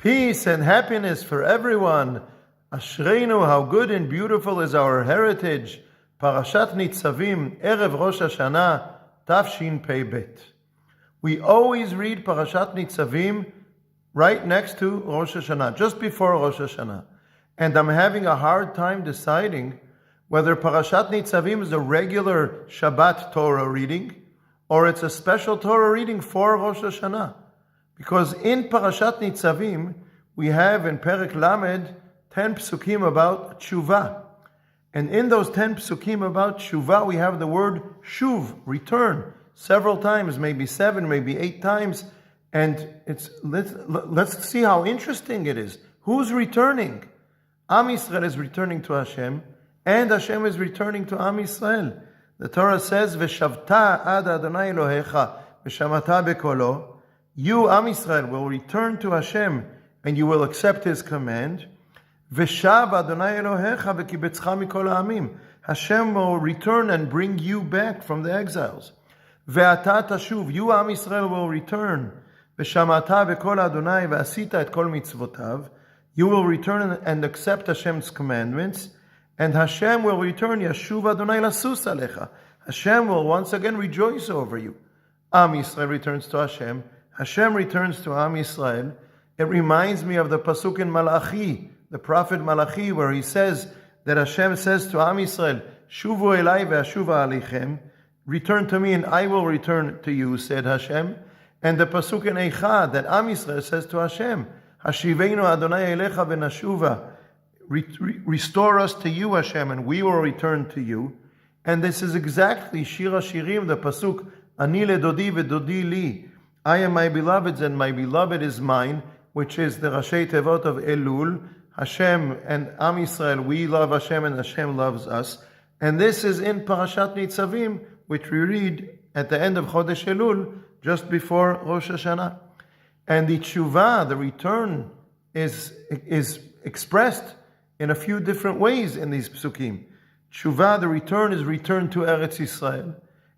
Peace and happiness for everyone. Ashreinu, how good and beautiful is our heritage. Parashat Nitzavim, Erev Rosh Hashana, Tafshin Pei Bet. We always read Parashat Nitzavim right next to Rosh Hashana, just before Rosh Hashana. And I'm having a hard time deciding whether Parashat Nitzavim is a regular Shabbat Torah reading or it's a special Torah reading for Rosh Hashana. Because in Parashat Nitzavim, we have in Perek Lamed 10 psukim about tshuva. And in those 10 psukim about tshuva, we have the word shuv, return, several times, maybe 7, maybe 8 times. And let's see how interesting it is. Who's returning? Am Yisrael is returning to Hashem, and Hashem is returning to Am Yisrael. The Torah says, "V'shavta ad Adonai Elohecha, v'shamata bekolo." You, Am Yisrael, will return to Hashem, and you will accept His command. V'shav Adonai Elohecha v'kibetzcha mikol ha'amim. Hashem will return and bring you back from the exiles. Ve'ata tashuv. You, Am Yisrael, will return. V'shamata bekol Adonai v'asita et kol mitzvotav. You will return and accept Hashem's commandments, and Hashem will return. Yashuv Adonai lasus alecha. Hashem will once again rejoice over you. Am Yisrael returns to Hashem. Hashem returns to Am Yisrael. It reminds me of the pasuk in Malachi, the prophet Malachi, where he says that Hashem says to Am Yisrael, "Shuvu elai ve'ashuva alechem." Return to me, and I will return to you, said Hashem. And the pasuk in Eicha that Am Yisrael says to Hashem, Hashiveinu Adonai elecha v'nashuva. Restore us to you, Hashem, and we will return to you. And this is exactly Shir HaShirim, the pasuk, Ani ledodi v'dodi li. I am my beloved's and my beloved is mine, which is the Rashi Tevot of Elul. Hashem and Am Yisrael, we love Hashem and Hashem loves us. And this is in Parashat Nitzavim, which we read at the end of Chodesh Elul, just before Rosh Hashana. And the tshuva, the return, is expressed in a few different ways in these psukim. Tshuva, the return, is return to Eretz Yisrael,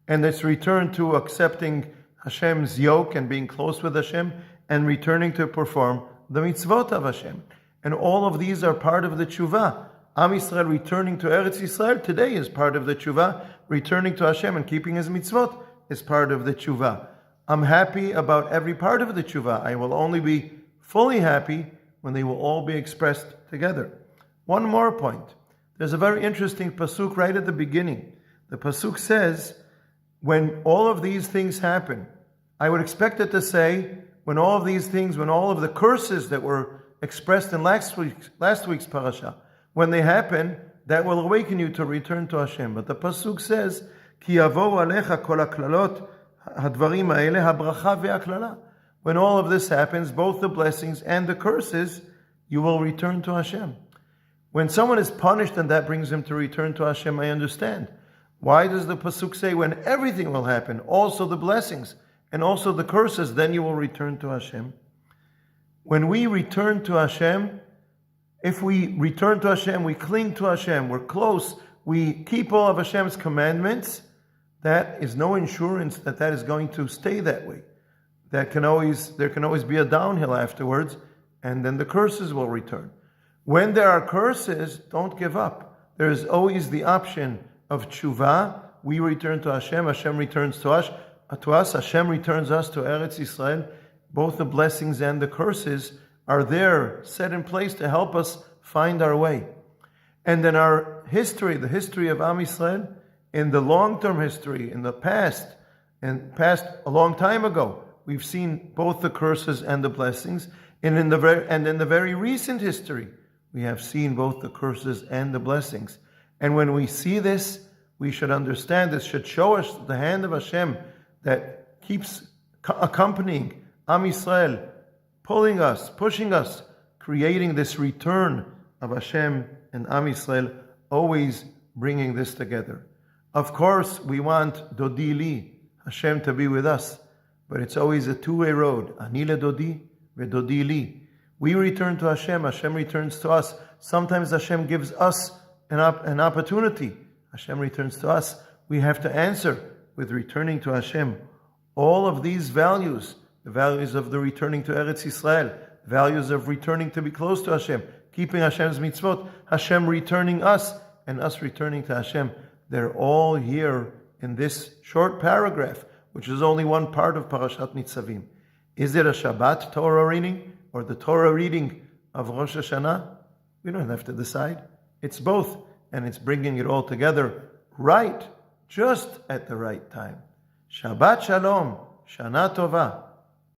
and it's return to accepting Hashem's yoke and being close with Hashem, and returning to perform the mitzvot of Hashem. And all of these are part of the tshuva. Am Yisrael returning to Eretz Yisrael today is part of the tshuva. Returning to Hashem and keeping His mitzvot is part of the tshuva. I'm happy about every part of the tshuva. I will only be fully happy when they will all be expressed together. One more point. There's a very interesting pasuk right at the beginning. The pasuk says, when all of these things happen, I would expect it to say, when all of these things, when all of the curses that were expressed in last week's parasha, when they happen, that will awaken you to return to Hashem. But the pasuk says, Ki yavo alecha kol haklalot hadvarim ha'ele habracha ve'aklala. When all of this happens, both the blessings and the curses, you will return to Hashem. When someone is punished and that brings him to return to Hashem, I understand. Why does the pasuk say when everything will happen, also the blessings and also the curses, then you will return to Hashem? When we return to Hashem, if we return to Hashem, we cling to Hashem, we're close, we keep all of Hashem's commandments, that is no insurance that is going to stay that way. There can always be a downhill afterwards, and then the curses will return. When there are curses, don't give up. There is always the option of tshuva. We return to Hashem, Hashem returns to us, Hashem returns us to Eretz Yisrael. Both the blessings and the curses are there, set in place to help us find our way. And then our history, the history of Am Yisrael, in the long-term history, in the past a long time ago, we've seen both the curses and the blessings. And in the very recent history, we have seen both the curses and the blessings. And when we see this, we should understand this should show us the hand of Hashem that keeps accompanying Am Yisrael, pulling us, pushing us, creating this return of Hashem and Am Yisrael, always bringing this together. Of course, we want Dodi Li, Hashem to be with us, but it's always a two-way road. Ani ledodi ve'dodi li. We return to Hashem, Hashem returns to us. Sometimes Hashem gives us an opportunity. Hashem returns to us. We have to answer with returning to Hashem. All of these values, the values of the returning to Eretz Yisrael, values of returning to be close to Hashem, keeping Hashem's mitzvot, Hashem returning us, and us returning to Hashem. They're all here in this short paragraph, which is only one part of Parashat Nitzavim. Is it a Shabbat Torah reading or the Torah reading of Rosh Hashana? We don't have to decide. It's both, and it's bringing it all together right, just at the right time. Shabbat Shalom, Shana Tova.